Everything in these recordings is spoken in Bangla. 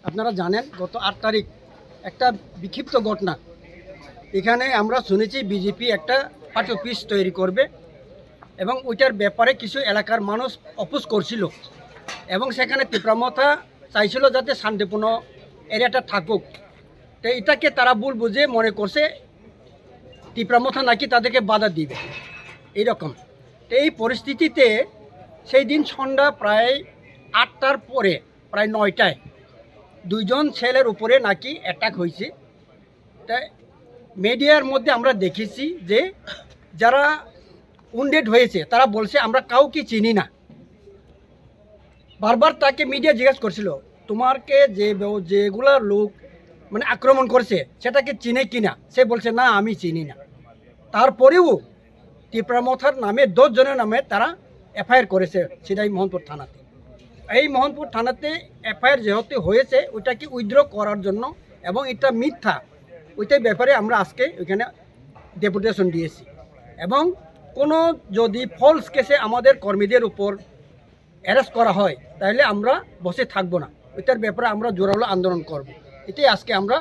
আপনারা জানেন গত 8 তারিখ একটা বিক্ষিপ্ত ঘটনা। এখানে আমরা শুনেছি বিজেপি একটা পার্টি অফিস তৈরি করবে এবং ওইটার ব্যাপারে কিছু এলাকার মানুষ অপোজ করছিল এবং সেখানে তীব্রমতা চাইছিল যাতে শান্তিপূর্ণ এরিয়াটা থাকুক। তো এটাকে তারা ভুল বুঝে মনে করছে তীব্রমতা নাকি তাদেরকে বাধা দিবে এইরকম। তো এই পরিস্থিতিতে সেই দিন সন্ধ্যা প্রায় 8টার পরে প্রায় 9টায় 2জন ছেলের উপরে নাকি অ্যাটাক হয়েছে। তাই মিডিয়ার মধ্যে আমরা দেখেছি যে যারা উন্ডেড হয়েছে তারা বলছে আমরা কাউকে চিনি না। বারবার তাকে মিডিয়া জিজ্ঞাসা করছিল তোমারকে যেগুলা লোক মানে আক্রমণ করছে সেটাকে চিনে কিনা। সে বলছে না আমি চিনি না। তারপরেও তীব্রমথার নামে 10 জনের নামে তারা এফআইআর করেছে সিধাই মোহনপুর থানাতে। এই মোহনপুর থানাতে এফআইআর যেহেতু হয়েছে ওইটাকে উইথড্র করার জন্য এবং এটা মিথ্যা ওইটার ব্যাপারে আমরা আজকে ওইখানে ডেপুটেশন দিয়েছি এবং কোনো যদি ফলস কেসে আমাদের কর্মীদের উপর অ্যারেস্ট করা হয় তাহলে আমরা বসে থাকবো না। ওইটার ব্যাপারে আমরা জোরালো আন্দোলন করব। এটাই আজকে আমরা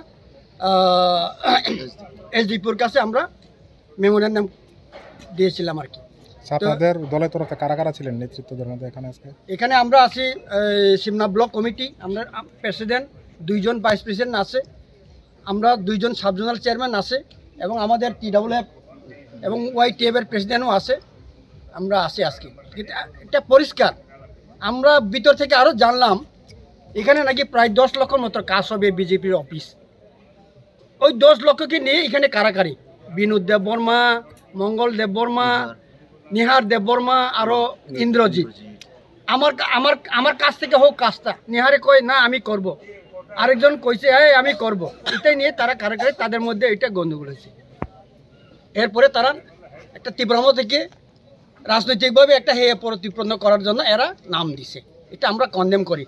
এসডিপির কাছে আমরা মেমোরেন্ডাম দিয়েছিলাম আর কি। আপনাদের দলের তরফে কারা কারা ছিলেন নেতৃত্বদের মধ্যে এখানে আজকে? এখানে আমরা আছি সিমনা ব্লক কমিটি, আমরা প্রেসিডেন্ট, 2জন ভাইস প্রেসিডেন্ট আছে, আমরা 2জন সাবজোনাল চেয়ারম্যান আছে এবং আমাদের TWF এবং YTF এর প্রেসিডেন্টও আছে। আমরা আছি আজকে। এটা পরিষ্কার। আমরা ভিতর থেকে আরও জানলাম এখানে নাকি প্রায় 10 লক্ষর মতো কাজ হবে বিজেপির অফিস। ওই 10 লক্ষকে নিয়ে এখানে কারাকারি বিনোদ দেববর্মা, মঙ্গল দেববর্মা, নিহার দেববর্মা আরও ইন্দ্রজিৎ। আমার কাছ থেকে হোক কাজটা। নিহারে কয় না আমি করব, আরেকজন কইছে হ্যাঁ আমি করব। এটাই নিয়ে তারা কারাকারি, তাদের মধ্যে এটা গন্ডগোল হয়েছে। এরপরে তারা একটা তীব্রম থেকে রাজনৈতিকভাবে একটা হেয় প্রতিপন্ন করার জন্য এরা নাম দিছে। এটা আমরা কন্ডেম করি।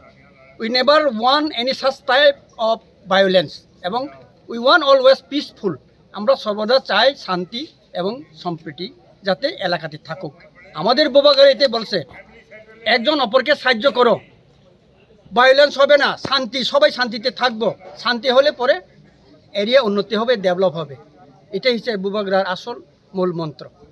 We never one any such type of violence এবং উই ওয়ান অলওয়েজ পিসফুল। আমরা সর্বদা চাই শান্তি এবং সম্প্রীতি যাতে এলাকাতে থাকুক। আমাদের বোবাগারে এতে বলছে একজন অপরকে সাহায্য করো, ভায়োলেন্স হবে না, শান্তি, সবাই শান্তিতে থাকবো। শান্তি হলে পরে এরিয়া উন্নতি হবে, ডেভেলপ হবে। এটাই হচ্ছে বোবাগড়ার আসল মূল মন্ত্র।